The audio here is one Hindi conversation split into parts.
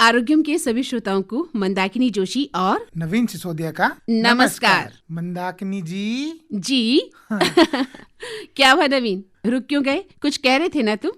आरोग्यम के सभी श्रोताओं को मंदाकिनी जोशी और नवीन सिसोदिया का नमस्कार। मंदाकिनी जी क्या हुआ नवीन, रुक क्यों गए? कुछ कह रहे थे ना तुम?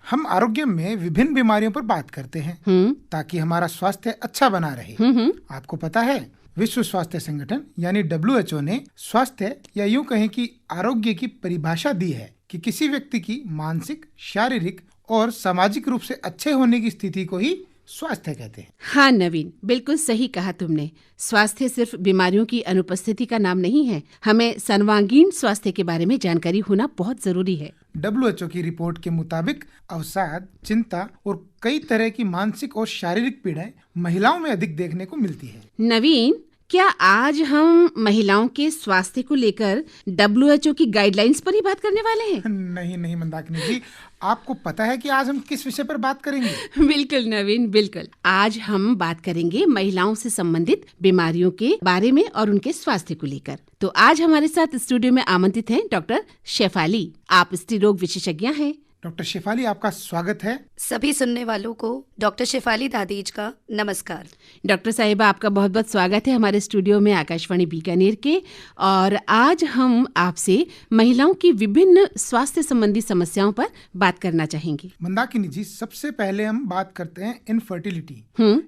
हम आरोग्यम में विभिन्न बीमारियों पर बात करते हैं ताकि हमारा स्वास्थ्य अच्छा बना रहे। आपको पता है, विश्व स्वास्थ्य संगठन यानी WHO ने स्वास्थ्य या यूं कहें कि आरोग्य की परिभाषा दी है कि किसी व्यक्ति की मानसिक, शारीरिक और सामाजिक रूप से अच्छे होने की स्थिति को ही स्वास्थ्य कहते हैं। हाँ नवीन, बिल्कुल सही कहा तुमने। स्वास्थ्य सिर्फ बीमारियों की अनुपस्थिति का नाम नहीं है। हमें सर्वांगीण स्वास्थ्य के बारे में जानकारी होना बहुत जरूरी है। WHO की रिपोर्ट के मुताबिक अवसाद, चिंता और कई तरह की मानसिक और शारीरिक पीड़ाएं महिलाओं में अधिक देखने को मिलती है। नवीन, क्या आज हम महिलाओं के स्वास्थ्य को लेकर WHO की गाइडलाइंस पर ही बात करने वाले हैं? नहीं मंदाकिनी जी, आपको पता है कि आज हम किस विषय पर बात करेंगे? बिल्कुल नवीन, बिल्कुल। आज हम बात करेंगे महिलाओं से संबंधित बीमारियों के बारे में और उनके स्वास्थ्य को लेकर। तो आज हमारे साथ स्टूडियो में आमंत्रित हैं डॉक्टर शेफाली। आप स्त्री रोग विशेषज्ञ हैं। डॉक्टर शेफाली, आपका स्वागत है। सभी सुनने वालों को डॉक्टर शेफाली दादीज का नमस्कार। डॉक्टर साहिबा, आपका बहुत बहुत स्वागत है हमारे स्टूडियो में आकाशवाणी बीकानेर के। और आज हम आपसे महिलाओं की विभिन्न स्वास्थ्य संबंधी समस्याओं पर बात करना चाहेंगे। मंदाकिनी जी, सबसे पहले हम बात करते हैं इनफर्टिलिटी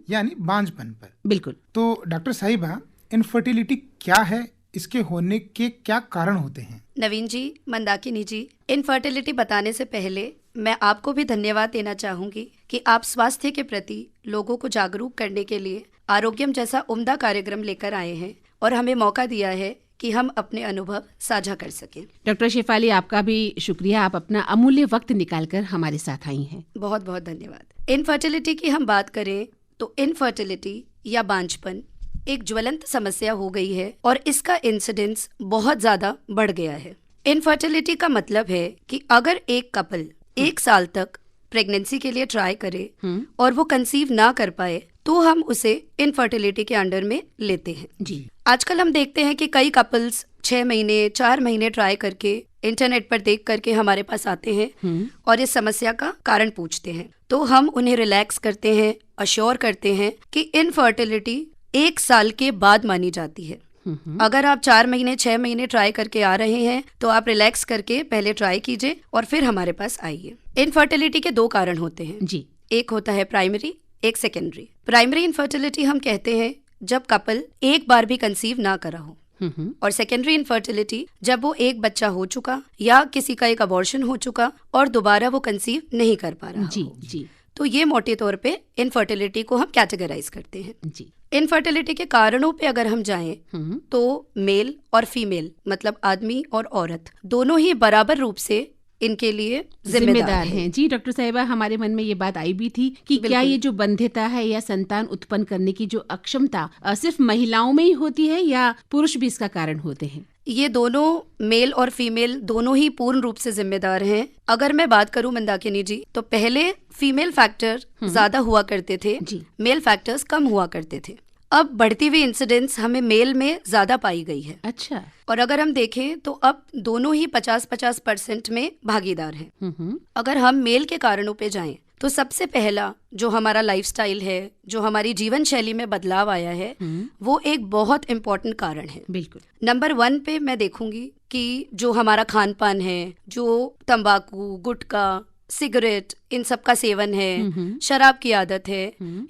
यानी बांझपन पर। बिल्कुल। तो डॉक्टर साहिबा, इनफर्टिलिटी क्या है, इसके होने के क्या कारण होते हैं? नवीन जी, मंदाकिनी जी, इनफर्टिलिटी बताने से पहले मैं आपको भी धन्यवाद देना चाहूंगी कि आप स्वास्थ्य के प्रति लोगों को जागरूक करने के लिए आरोग्यम जैसा उम्दा कार्यक्रम लेकर आए हैं और हमें मौका दिया है कि हम अपने अनुभव साझा कर सकें। डॉक्टर शेफाली, आपका भी शुक्रिया, आप अपना अमूल्य वक्त निकालकर हमारे साथ आई हैं। बहुत बहुत धन्यवाद। इनफर्टिलिटी की हम बात करें तो इनफर्टिलिटी या बांझपन एक ज्वलंत समस्या हो गई है और इसका इंसिडेंस बहुत ज्यादा बढ़ गया है। इनफर्टिलिटी का मतलब है कि अगर एक कपल 1 साल तक प्रेगनेंसी के लिए ट्राई करे और वो कंसीव ना कर पाए तो हम उसे इनफर्टिलिटी के अंडर में लेते हैं। जी। आजकल हम देखते हैं कि कई कपल्स 6 महीने 4 महीने ट्राई करके इंटरनेट पर देख करके हमारे पास आते हैं और इस समस्या का कारण पूछते हैं। तो हम उन्हें रिलैक्स करते हैं, अश्योर करते हैं कि इनफर्टिलिटी 1 साल के बाद मानी जाती है। अगर आप 4 महीने 6 महीने ट्राई करके आ रहे हैं तो आप रिलैक्स करके पहले ट्राई कीजिए और फिर हमारे पास आइए। इनफर्टिलिटी के 2 कारण होते हैं जी। एक होता है प्राइमरी, एक सेकेंडरी। प्राइमरी इनफर्टिलिटी हम कहते हैं जब कपल एक बार भी कंसीव ना करा हो, और सेकेंडरी इनफर्टिलिटी जब वो एक बच्चा हो चुका या किसी का एक अबॉर्शन हो चुका और दोबारा वो कंसीव नहीं कर पा रहा जी हो। जी। तो ये मोटे तौर पे इनफर्टिलिटी को हम कैटेगराइज करते हैं। जी। इनफर्टिलिटी के कारणों पे अगर हम जाएं तो मेल और फीमेल मतलब आदमी और औरत दोनों ही बराबर रूप से इनके लिए जिम्मेदार हैं। जी डॉक्टर साहिबा, हमारे मन में ये बात आई भी थी कि क्या ये जो बंध्यता है या संतान उत्पन्न करने की जो अक्षमता सिर्फ महिलाओं में ही होती है या पुरुष भी इसका कारण होते हैं? ये दोनों मेल और फीमेल दोनों ही पूर्ण रूप से जिम्मेदार हैं। अगर मैं बात करूं मंदाकिनी जी, तो पहले फीमेल फैक्टर ज्यादा हुआ करते थे, मेल फैक्टर्स कम हुआ करते थे। अब बढ़ती हुई इंसिडेंस हमें मेल में ज्यादा पाई गई है। अच्छा। और अगर हम देखें तो अब दोनों ही 50-50% में भागीदार हैं। अगर हम मेल के कारणों पे जाएं तो सबसे पहला जो हमारा लाइफस्टाइल है, जो हमारी जीवन शैली में बदलाव आया है, वो एक बहुत इम्पोर्टेंट कारण है। बिल्कुल। नंबर 1 पे मैं देखूंगी कि जो हमारा खान पान है, जो तंबाकू, गुटखा, सिगरेट, इन सब का सेवन है, शराब की आदत है,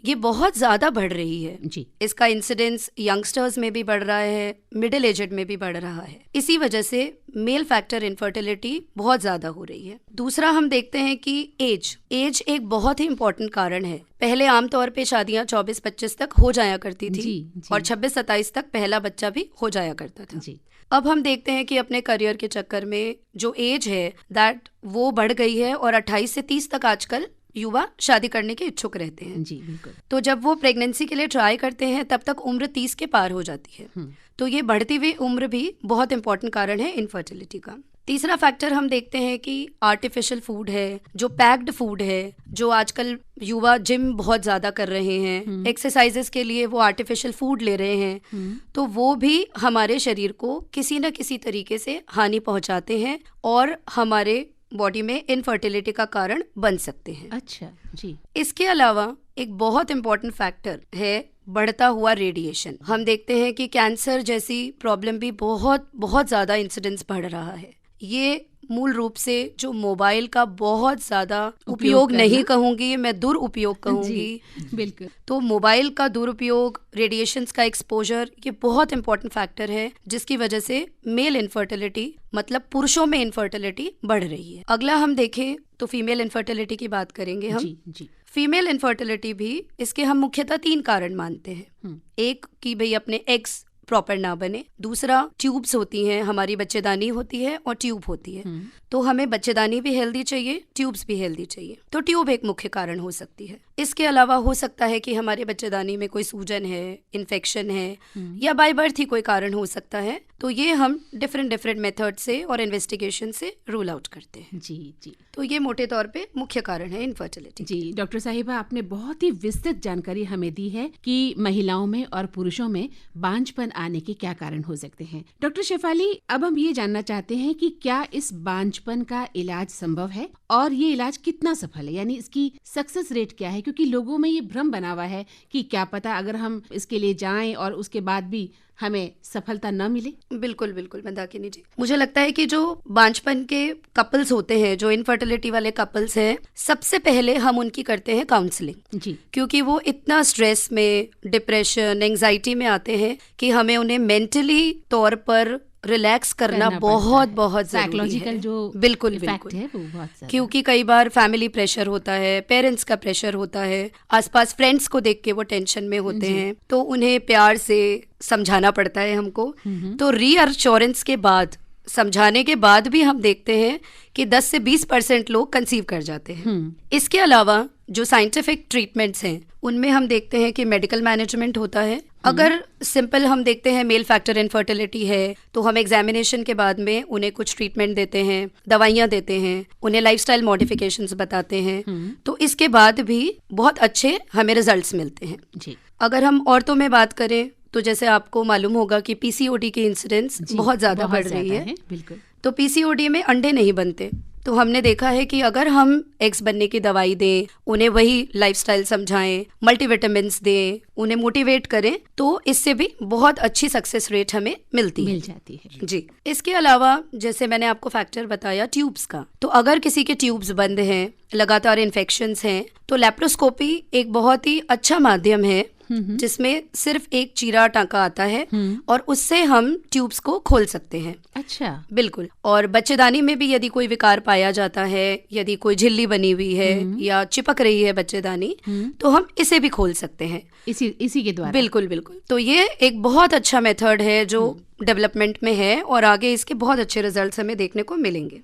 ये बहुत ज्यादा बढ़ रही है। जी। इसका इंसिडेंस यंगस्टर्स में भी बढ़ रहा है, मिडिल एजेड में भी बढ़ रहा है। इसी वजह से मेल फैक्टर इनफर्टिलिटी बहुत ज्यादा हो रही है। दूसरा हम देखते हैं कि एज एक बहुत ही इम्पोर्टेंट कारण है। पहले आमतौर पे शादियां 24-25 तक हो जाया करती थी जी। और 26-27 तक पहला बच्चा भी हो जाया करता था। जी। अब हम देखते हैं कि अपने करियर के चक्कर में जो एज है दैट वो बढ़ गई है और 28 से 30 तक आजकल युवा शादी करने के इच्छुक रहते हैं। जी बिल्कुल। तो जब वो प्रेगनेंसी के लिए ट्राई करते हैं तब तक उम्र 30 के पार हो जाती है। तो ये बढ़ती हुई उम्र भी बहुत इंपॉर्टेंट कारण है इनफर्टिलिटी का। तीसरा फैक्टर हम देखते हैं कि आर्टिफिशियल फूड है, जो पैक्ड फूड है, जो आजकल युवा जिम बहुत ज्यादा कर रहे हैं, एक्सरसाइजेस के लिए वो आर्टिफिशियल फूड ले रहे हैं, तो वो भी हमारे शरीर को किसी न किसी तरीके से हानि पहुंचाते हैं और हमारे बॉडी में इनफर्टिलिटी का कारण बन सकते हैं। अच्छा जी। इसके अलावा एक बहुत इम्पोर्टेंट फैक्टर है बढ़ता हुआ रेडिएशन। हम देखते हैं कि कैंसर जैसी प्रॉब्लम भी बहुत बहुत ज़्यादा इंसिडेंस बढ़ रहा है। ये मूल रूप से जो मोबाइल का बहुत ज़्यादा उपयोग नहीं कहूँगी, मैं दुरुपयोग कहूँगी। बिल्कुल। तो मोबाइल का दुरुपयोग, रेडिएशंस का एक्सपोजर, ये बहुत इंपॉर्टेंट फैक्टर है जिसकी वजह से मेल इनफर्टिलिटी मतलब पुरुषों में इनफर्टिलिटी बढ़ रही है। अगला हम देखें तो फीमेल इनफर्टिलिटी की बात करेंगे हम। जी। फीमेल इनफर्टिलिटी भी इसके हम मुख्यतः 3 कारण मानते हैं। एक कि भाई अपने एग्स प्रॉपर ना बने, दूसरा ट्यूब्स होती हैं, हमारी बच्चेदानी होती है और ट्यूब होती है, तो हमें बच्चेदानी भी हेल्दी चाहिए, ट्यूब्स भी हेल्दी चाहिए, तो ट्यूब एक मुख्य कारण हो सकती है। इसके अलावा हो सकता है कि हमारे बच्चेदानी में कोई सूजन है, इन्फेक्शन है या बाय बर्थ ही कोई कारण हो सकता है, तो ये हम डिफरेंट मेथड से और इन्वेस्टिगेशन से रूल आउट करते हैं। जी। तो ये मोटे तौर पे मुख्य कारण है इनफर्टिलिटी। जी डॉक्टर साहिबा, आपने बहुत ही विस्तृत जानकारी हमें दी है कि महिलाओं में और पुरुषों में बांझपन आने के क्या कारण हो सकते हैं। डॉक्टर शेफाली, अब हम ये जानना चाहते हैं कि क्या इस बांझपन का इलाज संभव है और ये इलाज कितना सफल है, यानी इसकी सक्सेस रेट क्या है? क्योंकि लोगों में ये भ्रम बना हुआ है कि क्या पता अगर हम इसके लिए जाएं और उसके बाद भी हमें सफलता न मिले। बिल्कुल मंदाकिनी जी, मुझे लगता है कि जो बांझपन के कपल्स होते हैं, जो इनफर्टिलिटी वाले कपल्स हैं, सबसे पहले हम उनकी करते हैं काउंसलिंग जी, क्योंकि वो इतना स्ट्रेस में, डिप्रेशन, एंजाइटी में आते हैं कि हमें उन्हें मेंटली तौर पर रिलैक्स करना बहुत जरूरी साइकोलॉजिकल है। जो बिल्कुल है वो बहुत ज्यादा। क्योंकि कई बार फैमिली प्रेशर होता है, पेरेंट्स का प्रेशर होता है, आसपास फ्रेंड्स को देख के वो टेंशन में होते हैं, तो उन्हें प्यार से समझाना पड़ता है हमको। तो रीअश्योरेंस के बाद, समझाने के बाद भी हम देखते हैं कि 10 से 20% लोग कंसीव कर जाते हैं। इसके अलावा जो साइंटिफिक ट्रीटमेंट्स हैं उनमें हम देखते हैं कि मेडिकल मैनेजमेंट होता है। अगर सिंपल हम देखते हैं मेल फैक्टर इनफर्टिलिटी है तो हम एग्जामिनेशन के बाद में उन्हें कुछ ट्रीटमेंट देते हैं, दवाइयाँ देते हैं, उन्हें लाइफस्टाइल मॉडिफिकेशंस बताते हैं, तो इसके बाद भी बहुत अच्छे हमें रिजल्ट्स मिलते हैं जी। अगर हम औरतों में बात करें तो जैसे आपको मालूम होगा कि पीसीओडी की इंसिडेंस बहुत ज्यादा बढ़ रही है। बिल्कुल। तो पीसीओडी में अंडे नहीं बनते, तो हमने देखा है कि अगर हम एग्स बनने की दवाई दें, उन्हें वही लाइफस्टाइल समझाएं, मल्टीविटामिन्स दें, उन्हें मोटिवेट करें, तो इससे भी बहुत अच्छी सक्सेस रेट हमें मिल जाती है जी। इसके अलावा जैसे मैंने आपको फैक्टर बताया ट्यूब्स का, तो अगर किसी के ट्यूब्स बंद हैं, लगातार इन्फेक्शंस हैं, तो लेप्रोस्कोपी एक बहुत ही अच्छा माध्यम है जिसमें सिर्फ एक चीरा टांका आता है और उससे हम ट्यूब्स को खोल सकते हैं। अच्छा। बिल्कुल। और बच्चेदानी में भी यदि कोई विकार पाया जाता है, यदि कोई झिल्ली बनी हुई है या चिपक रही है बच्चेदानी, तो हम इसे भी खोल सकते हैं इसी के द्वारा। बिल्कुल। तो ये एक बहुत अच्छा मेथड है जो डेवलपमेंट में है और आगे इसके बहुत अच्छे रिजल्ट्स हमें देखने को मिलेंगे।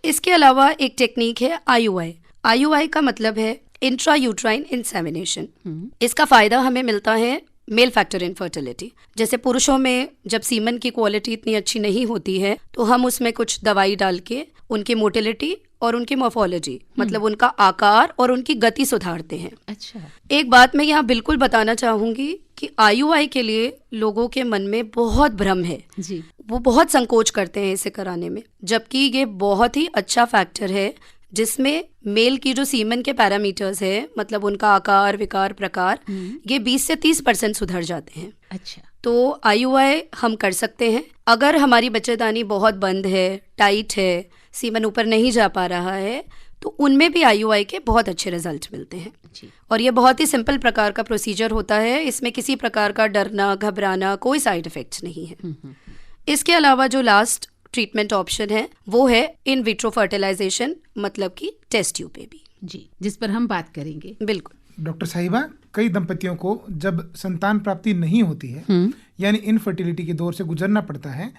इसके अलावा एक टेक्निक है IUI का मतलब है इंट्रा यूट्राइन इंसेमिनेशन। इसका फायदा हमें मिलता है मेल फैक्टर इनफर्टिलिटी। जैसे पुरुषों में जब सीमन की क्वालिटी इतनी अच्छी नहीं होती है तो हम उसमें कुछ दवाई डाल के उनकी मोटिलिटी और उनकी मॉर्फोलॉजी मतलब उनका आकार और उनकी गति सुधारते हैं। अच्छा। एक बात मैं यहाँ बिल्कुल बताना चाहूंगी कि IUI के लिए लोगों के मन में बहुत भ्रम है जी। वो बहुत संकोच करते हैं इसे कराने में, जबकि ये बहुत ही अच्छा फैक्टर है जिसमें मेल की जो सीमन के पैरामीटर्स है, मतलब उनका आकार, विकार, प्रकार, ये 20 से 30% सुधर जाते हैं। अच्छा। तो IUI हम कर सकते हैं। अगर हमारी बच्चेदानी बहुत बंद है, टाइट है, सीमन ऊपर नहीं जा पा रहा है, तो उनमें भी IUI के बहुत अच्छे रिजल्ट मिलते हैं जी। और ये बहुत ही सिंपल प्रकार का प्रोसीजर होता है, इसमें किसी प्रकार का डरना, घबराना, कोई साइड इफेक्ट्स नहीं है। इसके अलावा जो लास्ट ट्रीटमेंट ऑप्शन है वो है इन विट्रो फर्टिलाइजेशन, मतलब कि टेस्ट ट्यूब बेबी जी, जिस पर हम बात करेंगे। बिल्कुल। डॉक्टर साहिबा, कई दंपतियों को जब संतान प्राप्ति नहीं होती है यानी इनफर्टिलिटी के दौर से गुजरना पड़ता है,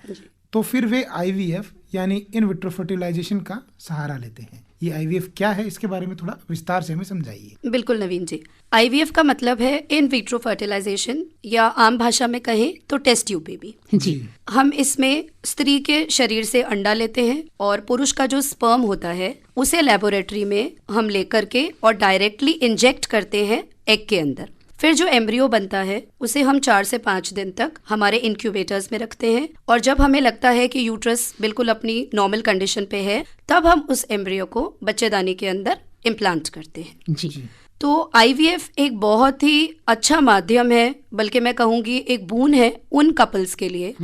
तो फिर वे IVF यानी इन विट्रो फर्टिलाइजेशन का सहारा लेते हैं। ये IVF क्या है, इसके बारे में थोड़ा विस्तार से हमें समझाइए। बिल्कुल नवीन जी, IVF का मतलब है इन विट्रो फर्टिलाइजेशन, या आम भाषा में कहें तो टेस्ट ट्यूब बेबी जी। हम इसमें स्त्री के शरीर से अंडा लेते हैं और पुरुष का जो स्पर्म होता है उसे लेबोरेटरी में हम लेकर के और डायरेक्टली इंजेक्ट करते हैं एग के अंदर। फिर जो एम्ब्रियो बनता है उसे हम 4 से 5 दिन तक हमारे इंक्यूबेटर्स में रखते हैं, और जब हमें लगता है कि यूट्रस बिल्कुल अपनी नॉर्मल कंडीशन पे है, तब हम उस एम्ब्रियो को बच्चेदानी के अंदर इम्प्लांट करते हैं। जी। तो आईवीएफ एक बहुत ही अच्छा माध्यम है, बल्कि मैं कहूँगी एक बून है उन कपल्स के लिए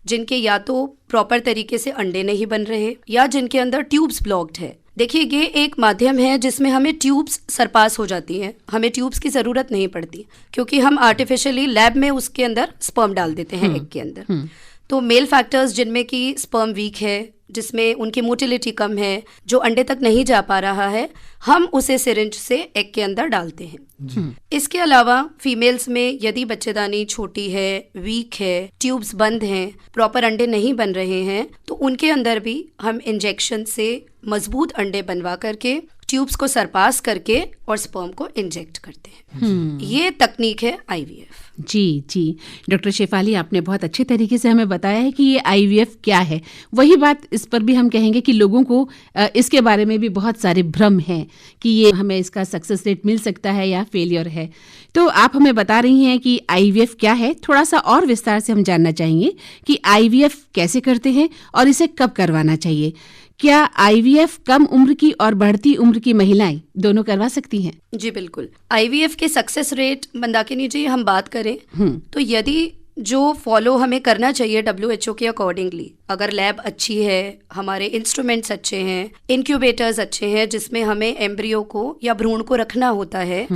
जिनके या तो प्रॉपर तरीके से अंडे नहीं बन रहे या जिनके अंदर ट्यूब्स ब्लॉक्ड है। देखिए, ये एक माध्यम है जिसमें हमें ट्यूब्स सरपास हो जाती हैं, हमें ट्यूब्स की ज़रूरत नहीं पड़ती, क्योंकि हम आर्टिफिशियली लैब में उसके अंदर स्पर्म डाल देते हैं एग के अंदर। तो मेल फैक्टर्स जिनमें कि स्पर्म वीक है, जिसमें उनकी मोटिलिटी कम है, जो अंडे तक नहीं जा पा रहा है, हम उसे सिरिंज से एग के अंदर डालते हैं। इसके अलावा फीमेल्स में यदि बच्चेदानी छोटी है, वीक है, ट्यूब्स बंद हैं, प्रॉपर अंडे नहीं बन रहे हैं, तो उनके अंदर भी हम इंजेक्शन से मजबूत अंडे बनवा करके ट्यूब्स को सरपास करके और स्पर्म को इंजेक्ट करते हैं। ये तकनीक है आईवीएफ। जी। डॉक्टर शेफाली, आपने बहुत अच्छे तरीके से हमें बताया है कि ये आईवीएफ क्या है। वही बात इस पर भी हम कहेंगे कि लोगों को इसके बारे में भी बहुत सारे भ्रम हैं कि ये हमें इसका सक्सेस रेट मिल सकता है या फेलियर है। तो आप हमें बता रही हैं कि आईवीएफ क्या है। थोड़ा सा और विस्तार से हम जानना चाहेंगे कि आईवीएफ कैसे करते हैं और इसे कब करवाना चाहिए। क्या आईवीएफ कम उम्र की और बढ़ती उम्र की महिलाएं दोनों करवा सकती हैं? जी बिल्कुल। आईवीएफ के सक्सेस रेट मंदाकिनी जी हम बात करें तो यदि जो फॉलो हमें करना चाहिए WHO के अकॉर्डिंगली, अगर लैब अच्छी है, हमारे इंस्ट्रूमेंट्स अच्छे हैं, इंक्यूबेटर्स अच्छे हैं जिसमें हमें एम्ब्रियो को या भ्रूण को रखना होता है,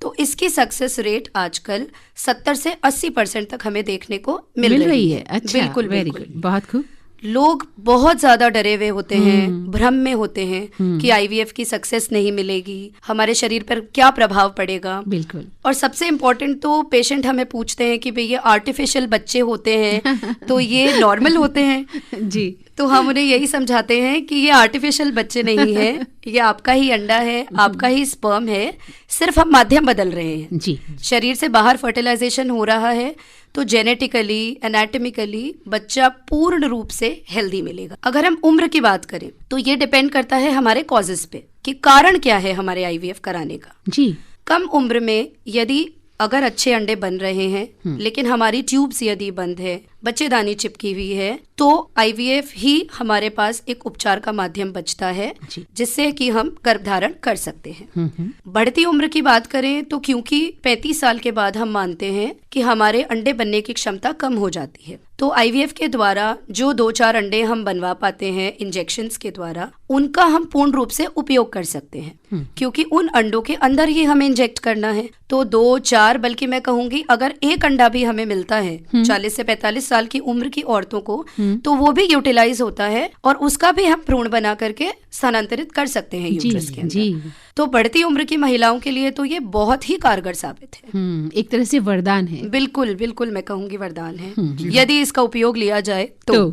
तो इसकी सक्सेस रेट आजकल 70 से 80% तक हमें देखने को मिल रही है। अच्छा, बिल्कुल, वेरी गुड, बहुत खूब। लोग बहुत ज्यादा डरे हुए होते हैं, भ्रम में होते हैं कि आईवीएफ की सक्सेस नहीं मिलेगी, हमारे शरीर पर क्या प्रभाव पड़ेगा। बिल्कुल। और सबसे इम्पोर्टेंट तो पेशेंट हमें पूछते हैं कि भाई ये आर्टिफिशियल बच्चे होते हैं तो ये नॉर्मल होते हैं। जी। तो हम उन्हें यही समझाते हैं कि ये आर्टिफिशियल बच्चे नहीं है, ये आपका ही अंडा है, आपका ही स्पर्म है, सिर्फ हम माध्यम बदल रहे हैं। जी। शरीर से बाहर फर्टिलाइजेशन हो रहा है तो जेनेटिकली, एनाटॉमिकली बच्चा पूर्ण रूप से हेल्दी मिलेगा। अगर हम उम्र की बात करें तो ये डिपेंड करता है हमारे कॉजेस पे कि कारण क्या है हमारे आईवीएफ कराने का। जी। कम उम्र में यदि अगर अच्छे अंडे बन रहे हैं लेकिन हमारी ट्यूब्स यदि बंद है, बच्चेदानी चिपकी हुई है, तो आईवीएफ ही हमारे पास एक उपचार का माध्यम बचता है जिससे कि हम गर्भधारण कर सकते हैं। बढ़ती उम्र की बात करें तो क्योंकि 35 साल के बाद हम मानते हैं कि हमारे अंडे बनने की क्षमता कम हो जाती है, तो आईवीएफ के द्वारा जो 2-4 अंडे हम बनवा पाते हैं इंजेक्शंस के द्वारा, उनका हम पूर्ण रूप से उपयोग कर सकते हैं, क्योंकि उन अंडों के अंदर ही हमें इंजेक्ट करना है। तो 2-4 बल्कि मैं कहूंगी अगर एक अंडा भी हमें मिलता है 40 से 45 साल की उम्र की औरतों को, तो वो भी यूटिलाइज होता है और उसका भी हम भ्रूण बना करके स्थानांतरित कर सकते हैं यूट्रस के अंदर। तो बढ़ती उम्र की महिलाओं के लिए तो ये बहुत ही कारगर साबित है। एक तरह से वरदान है। बिल्कुल बिल्कुल, मैं कहूंगी वरदान है यदि इसका उपयोग लिया जाए तो।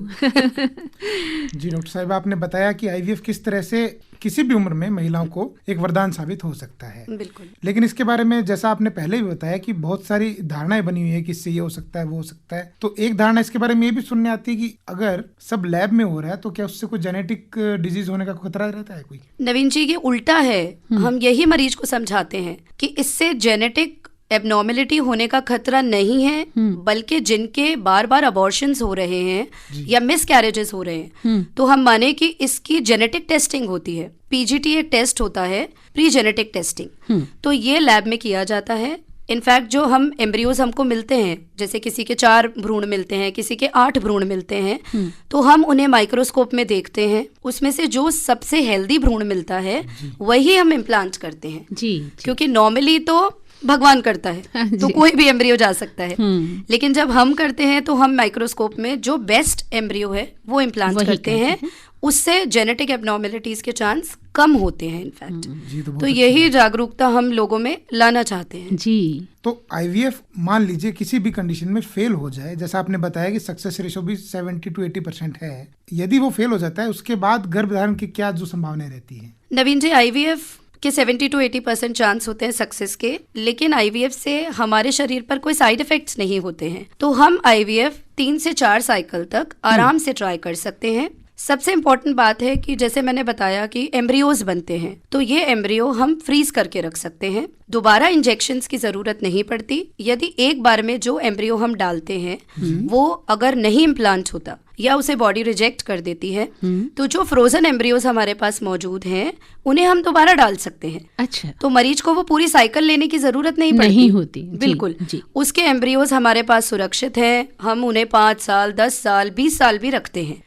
जी डॉक्टर साहब, आपने बताया कि आईवीएफ किस तरह से किसी भी उम्र में महिलाओं को एक वरदान साबित हो सकता है। बिल्कुल। लेकिन इसके बारे में जैसा आपने पहले भी बताया कि बहुत सारी धारणाएं बनी हुई है कि इससे ये हो सकता है, वो हो सकता है। तो एक धारणा इसके बारे में ये भी सुनने आती है कि अगर सब लैब में हो रहा है तो क्या उससे कोई जेनेटिक डिजीज होने का खतरा रहता है कोई? नवीन जी, ये उल्टा है। हम यही मरीज को समझाते हैं कि इससे जेनेटिक एबनॉर्मेलिटी होने का खतरा नहीं है, बल्कि जिनके बार बार अबॉर्शंस हो रहे हैं या मिसकैरेजेस हो रहे हैं, तो हम माने कि इसकी जेनेटिक टेस्टिंग होती है। पीजीटी एक टेस्ट होता है, प्री जेनेटिक टेस्टिंग, तो ये लैब में किया जाता है। इनफैक्ट जो हम एम्ब्रियोज हमको मिलते हैं, जैसे किसी के 4 भ्रूण मिलते हैं, किसी के 8 भ्रूण मिलते हैं, तो हम उन्हें माइक्रोस्कोप में देखते हैं, उसमें से जो सबसे हेल्दी भ्रूण मिलता है वही हम इम्प्लांट करते हैं। जी। क्योंकि नॉर्मली तो भगवान करता है तो कोई भी एम्ब्रियो जा सकता है, लेकिन जब हम करते हैं तो हम माइक्रोस्कोप में जो बेस्ट एम्ब्रियो है वो इम्प्लांट करते हैं। उससे जेनेटिक एबनॉर्मेलिटीज के चांस कम होते हैं इनफैक्ट। तो यही जागरूकता हम लोगों में लाना चाहते हैं। जी। तो आईवीएफ मान लीजिए किसी भी कंडीशन में फेल हो जाए, जैसा आपने बताया कि सक्सेस रेशो भी 70 to 80% है, यदि वो फेल हो जाता है उसके बाद गर्भधारण की क्या जो संभावनाएं रहती है? नवीन जी, आईवीएफ के 70 to 80% चांस होते हैं सक्सेस के, लेकिन आईवीएफ से हमारे शरीर पर कोई साइड इफेक्ट्स नहीं होते हैं। तो हम आईवीएफ 3 से 4 साइकिल तक आराम से ट्राई कर सकते हैं। सबसे इम्पोर्टेंट बात है कि जैसे मैंने बताया कि एम्ब्रियोज बनते हैं, तो ये एम्ब्रियो हम फ्रीज करके रख सकते हैं। दोबारा इंजेक्शंस की जरूरत नहीं पड़ती। यदि एक बार में जो एम्ब्रियो हम डालते हैं वो अगर नहीं इम्प्लांट होता या उसे बॉडी रिजेक्ट कर देती है, तो जो फ्रोजन एम्ब्रियोज हमारे पास मौजूद हैं उन्हें हम दोबारा डाल सकते हैं। अच्छा, तो मरीज को वो पूरी साइकिल लेने की जरूरत नहीं पड़ती। नहीं होती। बिल्कुल जी। उसके एम्ब्रियोज हमारे पास सुरक्षित हैं। हम उन्हें 5 साल, 10 साल, 20 साल भी रखते हैं।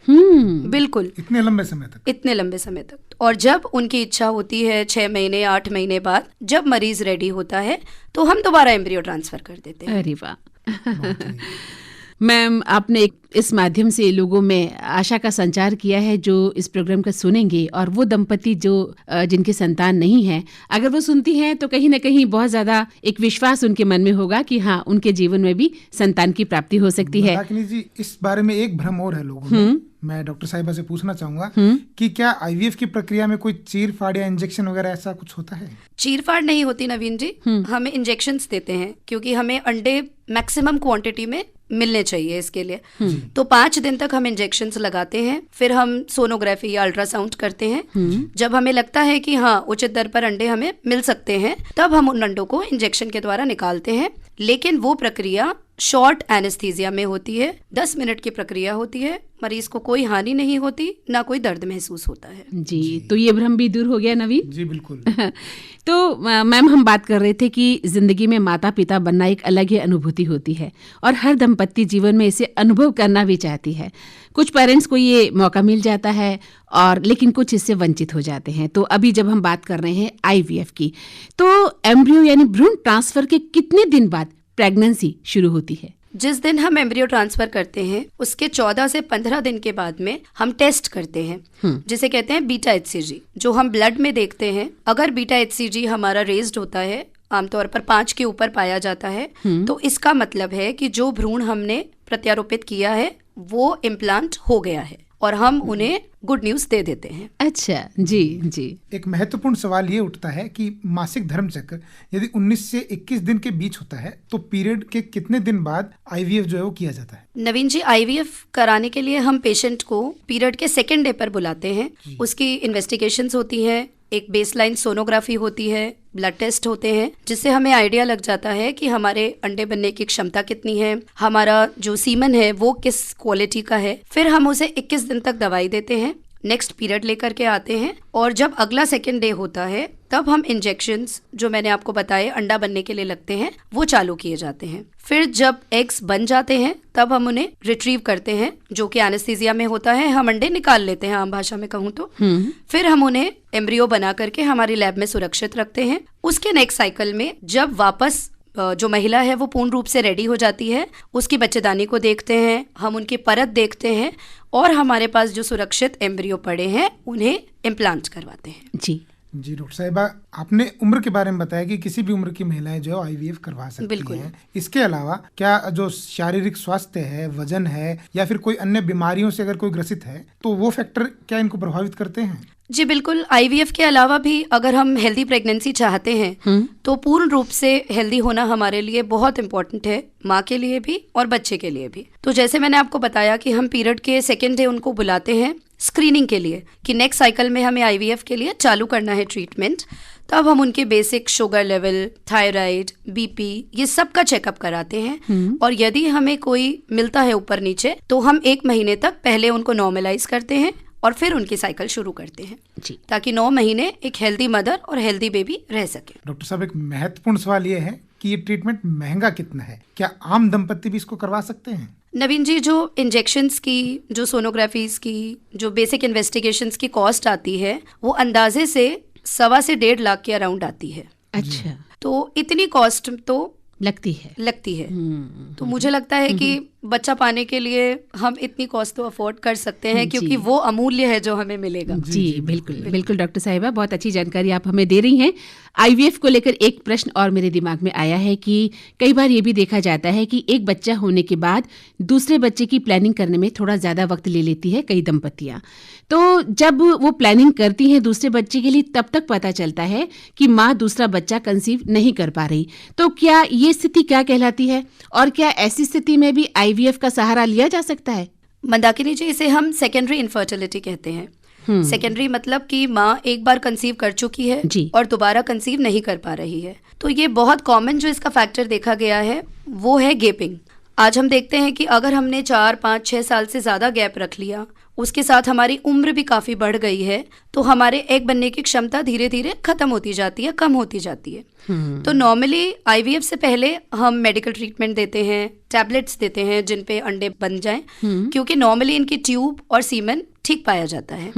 बिल्कुल, इतने लंबे समय तक। इतने लंबे समय तक। और जब उनकी इच्छा होती है 6 महीने, 8 महीने बाद, जब मरीज रेडी होता है तो हम दोबारा एम्ब्रियो ट्रांसफर कर देते हैं। अरे वाह। मैम, आपने इस माध्यम से लोगों में आशा का संचार किया है जो इस प्रोग्राम का सुनेंगे, और वो दंपति जो जिनके संतान नहीं है, अगर वो सुनती हैं तो कहीं ना कहीं बहुत ज्यादा एक विश्वास उनके मन में होगा कि हाँ, उनके जीवन में भी संतान की प्राप्ति हो सकती है। जी, इस बारे में एक भ्रम और है लोगों में। मैं डॉक्टर साहिबा से पूछना चाहूंगा कि क्या आईवीएफ की प्रक्रिया में कोई चीर-फाड़ या इंजेक्शन वगैरह ऐसा कुछ होता है? चीर-फाड़ नहीं होती नवीन जी। हमें इंजेक्शंस देते हैं क्योंकि हमें अंडे मैक्सिमम क्वांटिटी में मिलने चाहिए इसके लिए। तो 5 दिन तक हम इंजेक्शंस लगाते हैं, फिर हम सोनोग्राफी या अल्ट्रासाउंड करते हैं। जब हमें लगता है कि हाँ, उचित दर पर अंडे हमें मिल सकते हैं, तब हम उन अंडों को इंजेक्शन के द्वारा निकालते हैं। लेकिन वो प्रक्रिया शॉर्ट एनेस्थीसिया में होती है। 10 मिनट की प्रक्रिया होती है। मरीज को कोई हानि नहीं होती, ना कोई दर्द महसूस होता है। जी, तो ये भ्रम भी दूर हो गया नवीन। जी बिल्कुल। तो मैम, हम बात कर रहे थे कि जिंदगी में माता पिता बनना एक अलग ही अनुभूति होती है, और हर दंपत्ति जीवन में इसे अनुभव करना भी चाहती है। कुछ पेरेंट्स को ये मौका मिल जाता है, और लेकिन कुछ इससे वंचित हो जाते हैं। तो अभी जब हम बात कर रहे हैं आईवीएफ की, तो एम्ब्रियो यानी भ्रूण ट्रांसफर के कितने दिन बाद प्रेगनेंसी शुरू होती है? जिस दिन हम एम्ब्रियो ट्रांसफर करते हैं उसके 14 से 15 दिन के बाद में हम टेस्ट करते हैं, जिसे कहते हैं बीटा एचसीजी, जो हम ब्लड में देखते हैं। अगर बीटा एचसीजी हमारा रेज्ड होता है, आमतौर पर 5 के ऊपर पाया जाता है, तो इसका मतलब है कि जो भ्रूण हमने प्रत्यारोपित किया है वो इम्प्लांट हो गया है, और हम उन्हें गुड न्यूज दे देते हैं। अच्छा, जी जी। एक महत्वपूर्ण सवाल ये उठता है कि मासिक धर्म चक्र यदि 19 से 21 दिन के बीच होता है तो पीरियड के कितने दिन बाद आईवीएफ जो है वो किया जाता है? नवीन जी, आईवीएफ कराने के लिए हम पेशेंट को पीरियड के 2nd डे पर बुलाते हैं। उसकी इन्वेस्टिगेशंस होती है, एक बेसलाइन सोनोग्राफी होती है, ब्लड टेस्ट होते हैं, जिससे हमें आइडिया लग जाता है कि हमारे अंडे बनने की क्षमता कितनी है, हमारा जो सीमन है वो किस क्वालिटी का है। फिर हम उसे 21 दिन तक दवाई देते हैं, नेक्स्ट पीरियड लेकर के आते हैं, और जब अगला 2nd डे होता है तब हम इंजेक्शंस जो मैंने आपको बताए अंडा बनने के लिए लगते हैं वो चालू किए जाते हैं। फिर जब एग्स बन जाते हैं तब हम उन्हें रिट्रीव करते हैं, जो कि एनेस्थीसिया में होता है। हम अंडे निकाल लेते हैं, आम भाषा में कहूँ तो। फिर हम उन्हें एम्ब्रियो बना करके हमारी लैब में सुरक्षित रखते हैं। उसके नेक्स्ट साइकिल में जब वापस जो महिला है वो पूर्ण रूप से रेडी हो जाती है, उसकी बच्चेदानी को देखते हैं, हम उनकी परत देखते हैं, और हमारे पास जो सुरक्षित एम्ब्रियो पड़े हैं उन्हें इम्प्लांट करवाते हैं। जी डॉक्टर साहिबा, आपने उम्र के बारे में बताया कि किसी भी उम्र की महिलाएं जो है आईवीएफ करवा सकती हैं। इसके अलावा क्या जो शारीरिक स्वास्थ्य है, वजन है, या फिर कोई अन्य बीमारियों से अगर कोई ग्रसित है तो वो फैक्टर क्या इनको प्रभावित करते हैं? जी बिल्कुल। आईवीएफ के अलावा भी अगर हम हेल्दी प्रेगनेंसी चाहते हैं तो पूर्ण रूप से हेल्दी होना हमारे लिए बहुत इम्पोर्टेंट है, माँ के लिए भी और बच्चे के लिए भी। तो जैसे मैंने आपको बताया कि हम पीरियड के 2nd डे उनको बुलाते हैं स्क्रीनिंग के लिए कि नेक्स्ट साइकिल में हमें आईवीएफ के लिए चालू करना है ट्रीटमेंट। तब हम उनके basic sugar level, thyroid, BP, ये सब का चेकअप कराते हैं, और यदि हमें कोई मिलता है ऊपर नीचे तो हम 1 महीने तक पहले उनको नॉर्मलाइज करते हैं और फिर उनकी साइकिल शुरू करते हैं जी, ताकि 9 महीने एक हेल्दी मदर और हेल्दी बेबी रह सके। डॉक्टर साहब, एक महत्वपूर्ण सवाल ये है कि ये ट्रीटमेंट महंगा कितना है? क्या आम दंपत्ति भी इसको करवा सकते हैं? नवीन जी, जो इंजेक्शंस की, जो सोनोग्राफीज की, जो बेसिक इन्वेस्टिगेशंस की कॉस्ट आती है वो अंदाजे से 1.25 से 1.5 लाख के अराउंड आती है। अच्छा, तो इतनी कॉस्ट तो लगती है। तो मुझे लगता है कि बच्चा पाने के लिए हम इतनी कॉस्ट तो अफोर्ड कर सकते हैं, क्योंकि वो अमूल्य है जो हमें मिलेगा। जी बिल्कुल बिल्कुल डॉक्टर साहिबा, बहुत अच्छी जानकारी आप हमें दे रही हैं। आईवीएफ को लेकर एक प्रश्न और मेरे दिमाग में आया है कि कई बार ये भी देखा जाता है कि एक बच्चा होने के बाद दूसरे बच्चे की प्लानिंग करने में थोड़ा ज्यादा वक्त ले लेती है कई दंपतियां। तो जब वो प्लानिंग करती हैं दूसरे बच्चे के लिए, तब तक पता चलता है कि माँ दूसरा बच्चा कंसीव नहीं कर पा रही। तो क्या ये स्थिति क्या कहलाती है, और क्या ऐसी स्थिति में भी आईवीएफ का सहारा लिया जा सकता है? मंदाकिनी जी, इसे हम सेकेंडरी इनफर्टिलिटी कहते हैं। सेकेंडरी मतलब कि माँ एक बार कंसीव कर चुकी है और दोबारा कंसीव नहीं कर पा रही है। तो ये बहुत कॉमन जो इसका फैक्टर देखा गया है वो है गैपिंग। आज हम देखते हैं कि अगर हमने 4, 5, 6 साल से ज़्यादा गैप रख लिया, उसके साथ हमारी उम्र भी काफ़ी बढ़ गई है, तो हमारे एग बनने की क्षमता धीरे धीरे खत्म होती जाती है, कम होती जाती है। तो नॉर्मली आईवीएफ से पहले हम मेडिकल ट्रीटमेंट देते हैं, टैबलेट्स देते हैं जिन पे अंडे बन जाएं, क्योंकि नॉर्मली इनकी ट्यूब और सीमेन ठीक पाया जाता है।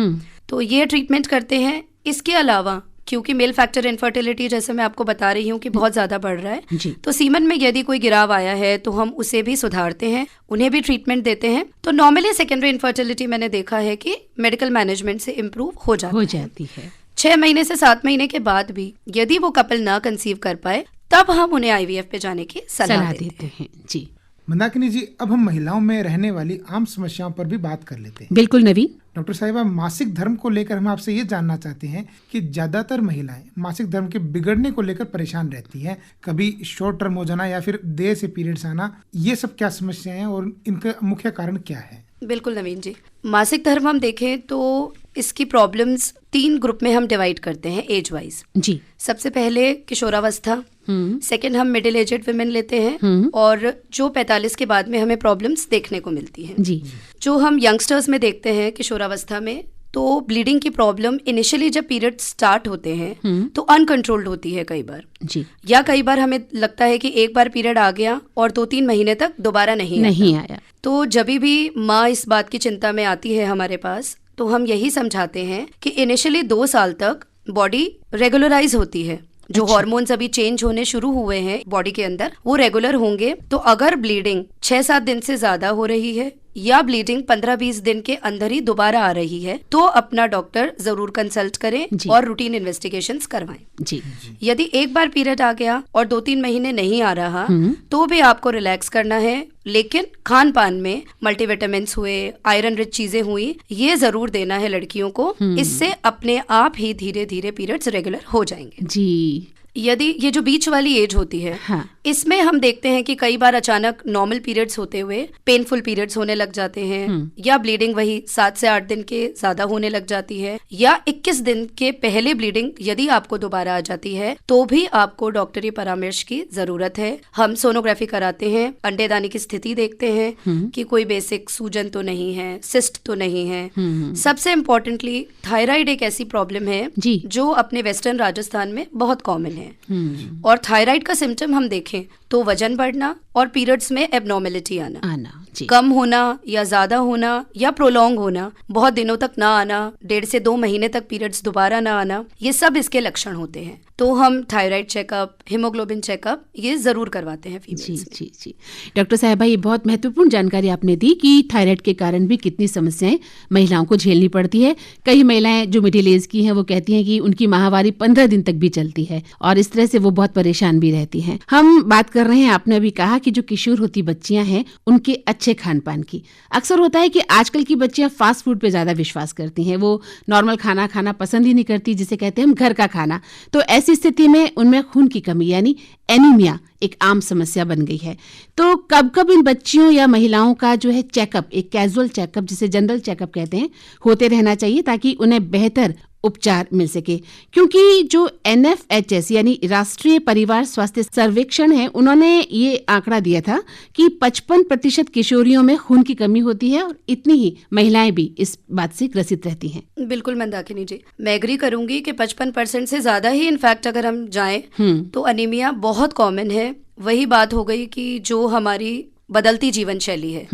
तो ये ट्रीटमेंट करते हैं। इसके अलावा क्योंकि मेल फैक्टर इनफर्टिलिटी जैसे मैं आपको बता रही हूँ कि बहुत ज़्यादा बढ़ रहा है, तो सीमन में यदि कोई गिराव आया है तो हम उसे भी सुधारते हैं, उन्हें भी ट्रीटमेंट देते हैं। तो नॉर्मली सेकेंडरी इनफर्टिलिटी मैंने देखा है कि मेडिकल मैनेजमेंट से इम्प्रूव हो जाती है। 6 महीने से 7 महीने के बाद भी यदि वो कपल ना कंसीव कर पाए, तब हम उन्हें आईवीएफ पे जाने की सलाह देते हैं। जी मंदाकिनी जी, अब हम महिलाओं में रहने वाली आम समस्याओं पर भी बात कर लेते हैं। बिल्कुल नवीन। डॉक्टर साहिबा, मासिक धर्म को लेकर हम आपसे ये जानना चाहते हैं कि ज्यादातर महिलाएं मासिक धर्म के बिगड़ने को लेकर परेशान रहती हैं। कभी शॉर्ट टर्म हो जाना या फिर देर से पीरियड्स आना, ये सब क्या समस्याएं हैं और इनका मुख्य कारण क्या है? बिल्कुल नवीन जी, मासिक धर्म हम देखें तो इसकी प्रॉब्लम्स 3 ग्रुप में हम डिवाइड करते हैं एज वाइज। जी, सबसे पहले किशोरावस्था, सेकंड हम मिडिल एजेड विमेन लेते हैं, और जो 45 के बाद में हमें प्रॉब्लम्स देखने को मिलती हैं। जी, जो हम यंगस्टर्स में देखते हैं किशोरावस्था में, तो ब्लीडिंग की प्रॉब्लम इनिशियली जब पीरियड स्टार्ट होते हैं तो अनकंट्रोल्ड होती है कई बार। जी, या कई बार हमें लगता है कि एक बार पीरियड आ गया और 2-3 महीने तक दोबारा नहीं आया। तो जब भी माँ इस बात की चिंता में आती है हमारे पास, तो हम यही समझाते हैं कि इनिशियली 2 साल तक बॉडी रेगुलराइज होती है। जो हार्मोन्स अभी चेंज होने शुरू हुए हैं बॉडी के अंदर, वो रेगुलर होंगे। तो अगर ब्लीडिंग 6-7 दिन से ज्यादा हो रही है या ब्लीडिंग 15-20 दिन के अंदर ही दोबारा आ रही है, तो अपना डॉक्टर जरूर कंसल्ट करें और रूटीन इन्वेस्टिगेशंस करवाएं। जी। यदि एक बार पीरियड आ गया और 2-3 महीने नहीं आ रहा, तो भी आपको रिलैक्स करना है, लेकिन खान पान में मल्टीविटामिन्स हुए, आयरन रिच चीजें हुई, ये जरूर देना है लड़कियों को। इससे अपने आप ही धीरे धीरे पीरियड्स रेगुलर हो जाएंगे। जी। यदि ये जो बीच वाली एज होती है, इसमें हम देखते हैं कि कई बार अचानक नॉर्मल पीरियड्स होते हुए पेनफुल पीरियड्स होने लग जाते हैं, या ब्लीडिंग वही 7 से 8 दिन के ज्यादा होने लग जाती है, या 21 दिन के पहले ब्लीडिंग यदि आपको दोबारा आ जाती है, तो भी आपको डॉक्टरी परामर्श की जरूरत है। हम सोनोग्राफी कराते हैं, अंडेदानी की स्थिति देखते हैं कि कोई बेसिक सूजन तो नहीं है, सिस्ट तो नहीं है। सबसे इम्पोर्टेंटली थायराइड एक ऐसी प्रॉब्लम है जो अपने वेस्टर्न राजस्थान में बहुत कॉमन है। और थायराइड का सिम्टम हम देखें तो वजन बढ़ना और पीरियड्स में एबनॉर्मेलिटी आना, कम होना या ज्यादा होना या प्रोलॉन्ग होना, बहुत दिनों तक ना आना, 1.5 से 2 महीने तक पीरियड्स दोबारा ना आना, ये सब इसके लक्षण होते हैं। तो हम थायराइड चेकअप, हीमोग्लोबिन चेकअप ये जरूर करवाते हैं फीमेल्स में। जी। डॉक्टर साहिबा, ये बहुत महत्वपूर्ण जानकारी आपने दी कि थायराइड के कारण भी कितनी समस्याएं महिलाओं को झेलनी पड़ती है। कई महिलाएं जो मिडिल एज की हैं वो कहती हैं कि उनकी माहवारी 15 दिन तक भी चलती है और इस तरह से वो बहुत परेशान भी रहती हैं। हम बात कर रहे हैं, आपने अभी कहा कि जो किशोर होती बच्चियां हैं उनके अच्छे खान पान की। अक्सर होता है कि आजकल की बच्चियां फास्ट फूड पे ज्यादा विश्वास करती हैं, वो नॉर्मल खाना खाना पसंद ही नहीं करती, जिसे कहते हैं हम घर का खाना। तो ऐसी स्थिति में उनमें खून की कमी यानी एनीमिया एक आम समस्या बन गई है। तो कब कब इन बच्चियों या महिलाओं का जो है चेकअप, एक कैजुअल चेकअप जिसे जनरल चेकअप कहते हैं, होते रहना चाहिए ताकि उन्हें बेहतर उपचार मिल सके। क्योंकि जो NFHS यानी राष्ट्रीय परिवार स्वास्थ्य सर्वेक्षण है, उन्होंने ये आंकड़ा दिया था कि 55% किशोरियों में खून की कमी होती है और इतनी ही महिलाएं भी इस बात से ग्रसित रहती हैं। बिल्कुल मंदाकिनी जी, मैं एग्री करूंगी कि 55% से ज्यादा ही इनफैक्ट अगर हम जाएं तो अनीमिया बहुत कॉमन है। वही बात हो गई कि जो हमारी बदलती जीवन शैली है,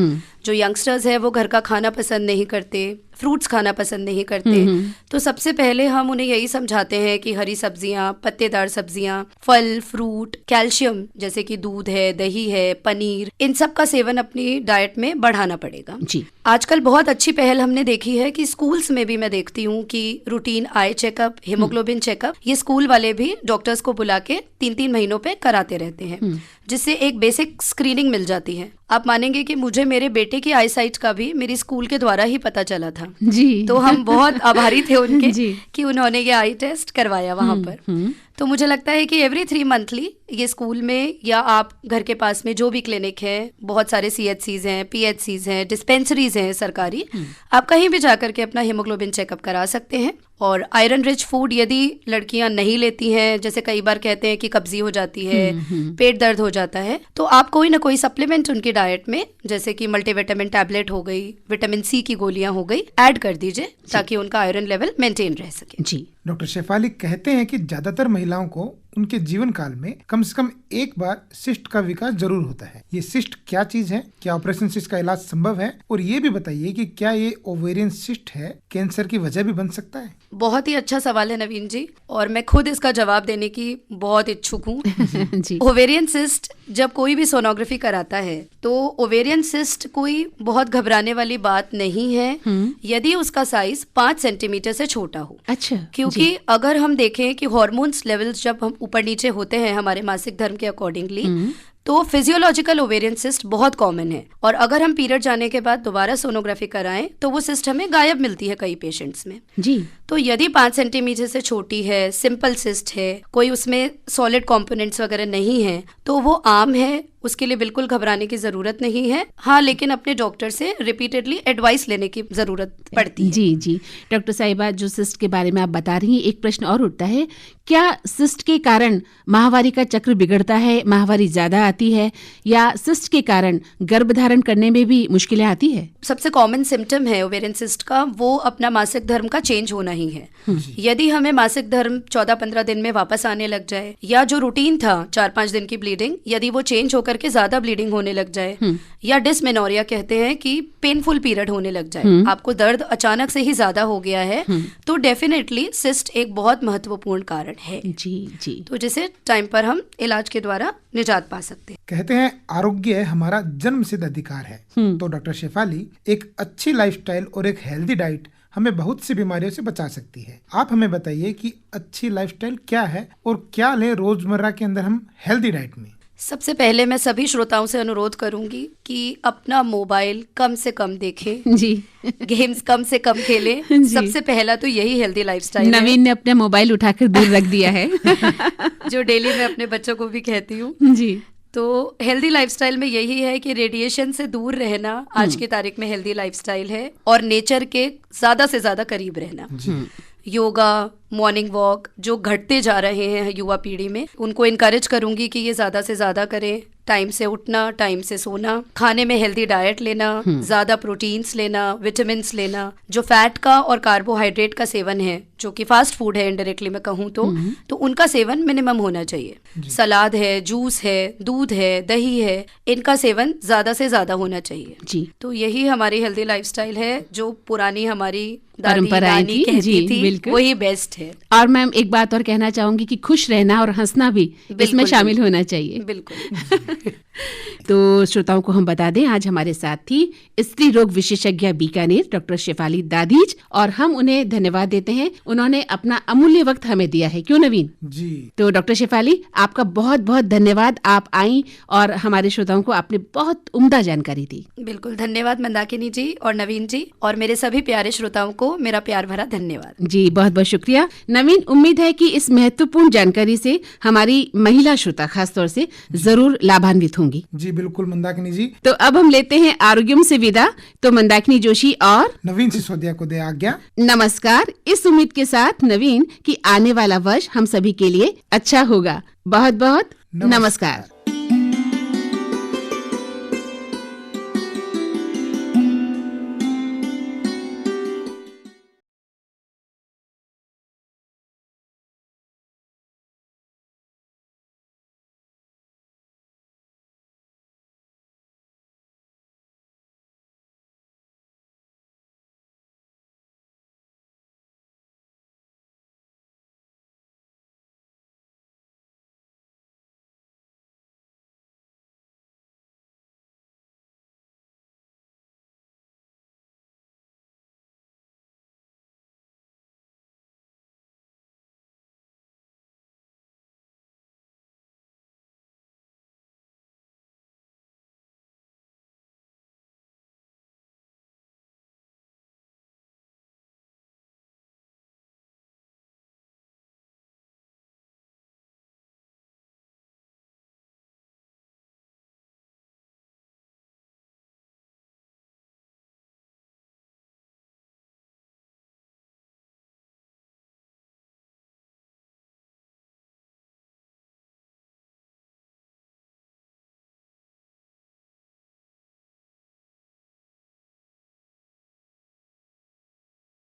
जो यंगस्टर्स है वो घर का खाना पसंद नहीं करते, फ्रूट्स खाना पसंद नहीं करते, तो सबसे पहले हम उन्हें यही समझाते हैं कि हरी सब्जियां, पत्तेदार सब्जियां, फल, फ्रूट, कैल्शियम जैसे कि दूध है, दही है, पनीर, इन सब का सेवन अपनी डाइट में बढ़ाना पड़ेगा। जी। आजकल बहुत अच्छी पहल हमने देखी है कि स्कूल्स में भी मैं देखती हूँ कि routine eye checkup, haemoglobin checkup, ये स्कूल वाले भी डॉक्टर्स को बुला के 3-3 महीनों पे कराते रहते हैं, जिससे एक बेसिक स्क्रीनिंग मिल जाती है। आप मानेंगे कि मुझे मेरे बेटे की आईसाइट का भी मेरी स्कूल के द्वारा ही पता चला था। जी। तो हम बहुत आभारी थे उनके कि उन्होंने ये आई टेस्ट करवाया वहां पर। तो मुझे लगता है कि एवरी 3 मंथली ये स्कूल में या आप घर के पास में जो भी क्लिनिक है, बहुत सारे CHCs हैं, PHCs हैं, डिस्पेंसरीज हैं सरकारी, आप कहीं भी जाकर के अपना हीमोग्लोबिन चेकअप करा सकते हैं। और आयरन रिच फूड यदि लड़कियां नहीं लेती हैं, जैसे कई बार कहते हैं कि कब्जी हो जाती है, पेट दर्द हो जाता है, तो आप कोई ना कोई सप्लीमेंट उनकी डाइट में, जैसे कि मल्टीविटामिन टैबलेट हो गई, विटामिन C की गोलियां हो गई, ऐड कर दीजिए ताकि उनका आयरन लेवल मेंटेन रह सके। जी डॉक्टर शेफाली कहते हैं कि ज्यादातर महिलाओं को उनके जीवन काल में कम से कम एक बार सिस्ट का विकास जरूर होता है। ये सिस्ट क्या चीज है, क्या ऑपरेशन सिस्ट का इलाज संभव है, और ये भी बताइए कि क्या ये ओवेरियन सिस्ट है कैंसर की वजह भी बन सकता है? बहुत ही अच्छा सवाल है नवीन जी, और मैं खुद इसका जवाब देने की बहुत इच्छुक हूँ। ओवेरियन सिस्ट जब कोई भी सोनोग्राफी कराता है तो ओवेरियन सिस्ट कोई बहुत घबराने वाली बात नहीं है यदि उसका साइज 5 सेंटीमीटर से छोटा हो। अच्छा। क्योंकि अगर हम देखें कि हार्मोन्स लेवल्स जब हम ऊपर नीचे होते हैं हमारे मासिक धर्म के अकॉर्डिंगली, तो फिजियोलॉजिकल ओवेरियन सिस्ट बहुत कॉमन है, और अगर हम पीरियड जाने के बाद दोबारा सोनोग्राफी कराएं तो वो सिस्ट हमें गायब मिलती है कई पेशेंट्स में। जी। तो यदि 5 सेंटीमीटर से छोटी है, सिंपल सिस्ट है, कोई उसमें सॉलिड कंपोनेंट्स वगैरह नहीं है, तो वो आम है, उसके लिए बिल्कुल घबराने की जरूरत नहीं है। हाँ, लेकिन अपने डॉक्टर से रिपीटेडली एडवाइस लेने की जरूरत पड़ती है। जी जी। डॉक्टर साहिबा, जो सिस्ट के बारे में आप बता रही हैं, एक प्रश्न और उठता है, क्या सिस्ट के कारण माहवारी का चक्र बिगड़ता है, माहवारी ज्यादा आती है, या सिस्ट के कारण गर्भधारण करने में भी मुश्किलें आती है? सबसे कॉमन सिम्टम है ओवेरियन सिस्ट का, वो अपना मासिक धर्म का चेंज होना ही है। यदि हमें मासिक धर्म 14-15 दिन में वापस आने लग जाए, या जो रूटीन था 4-5 दिन की ब्लीडिंग, यदि वो चेंज होकर के ज्यादा ब्लीडिंग होने लग जाए, या डिसमेनोरिया कहते हैं कि पेनफुल पीरियड होने लग जाए, आपको दर्द अचानक से ही ज्यादा हो गया है, तो डेफिनेटली सिस्ट एक बहुत महत्वपूर्ण कारण है। जी जी। तो जिसे टाइम पर हम इलाज के द्वारा निजात पा सकते हैं। कहते हैं आरोग्य हमारा जन्मसिद्ध अधिकार है। तो डॉक्टर शेफाली, एक अच्छी लाइफस्टाइल और एक हेल्दी डाइट हमें बहुत सी बीमारियों से बचा सकती है। आप हमें बताइए कि अच्छी लाइफस्टाइल क्या है और क्या लें रोजमर्रा के अंदर हम हेल्दी डाइट में? सबसे पहले मैं सभी श्रोताओं से अनुरोध करूंगी कि अपना मोबाइल कम से कम देखें। जी। गेम्स कम से कम खेलें। सबसे पहला तो यही हेल्दी लाइफस्टाइल है। नवीन ने अपना मोबाइल उठाकर दूर रख दिया है। जो डेली मैं अपने बच्चों को भी कहती हूँ। जी। तो हेल्दी लाइफस्टाइल में यही है कि रेडिएशन से दूर रहना आज की तारीख में हेल्दी लाइफस्टाइल है, और नेचर के ज्यादा से ज्यादा करीब रहना। योगा, मॉर्निंग वॉक जो घटते जा रहे हैं युवा पीढ़ी में, उनको इनकरेज करूंगी कि ये ज्यादा से ज्यादा करें। टाइम से उठना, टाइम से सोना, खाने में हेल्दी डाइट लेना, ज्यादा प्रोटीन्स लेना, विटामिन्स लेना, जो फैट का और कार्बोहाइड्रेट का सेवन है, जो कि फास्ट फूड है इनडायरेक्टली मैं कहूँ तो उनका सेवन मिनिमम होना चाहिए। सलाद है, जूस है, दूध है, दही है, इनका सेवन ज्यादा से ज्यादा होना चाहिए। जी। तो यही हमारी हेल्दी लाइफस्टाइल है, जो पुरानी हमारी परंपराएं थी, कहती थी, बिल्कुल वही बेस्ट है। और मैम एक बात और कहना चाहूंगी कि खुश रहना और हंसना भी इसमें शामिल होना चाहिए। बिल्कुल। तो श्रोताओं को हम बता दें, आज हमारे साथ थी स्त्री रोग विशेषज्ञ बीकानेर डॉक्टर शेफाली दादीज, और हम उन्हें धन्यवाद देते हैं, उन्होंने अपना अमूल्य वक्त हमें दिया है। क्यों नवीन? जी। तो डॉक्टर शेफाली, आपका बहुत बहुत धन्यवाद, आप आई और हमारे श्रोताओं को आपने बहुत उम्दा जानकारी दी। बिल्कुल, धन्यवाद मंदाकिनी जी और नवीन जी, और मेरे सभी प्यारे श्रोताओं को मेरा प्यार भरा धन्यवाद। जी, बहुत बहुत शुक्रिया नवीन। उम्मीद है कि इस महत्वपूर्ण जानकारी से हमारी महिला श्रोता खासतौर से जरूर लाभान्वित होंगी। जी बिल्कुल मंदाकिनी जी। तो अब हम लेते हैं आरोग्यम से विदा। तो मंदाकिनी जोशी और नवीन सिसोदिया को दे आज्ञा। नमस्कार। इस उम्मीद के साथ नवीन कि आने वाला वर्ष हम सभी के लिए अच्छा होगा। बहुत बहुत नमस्कार।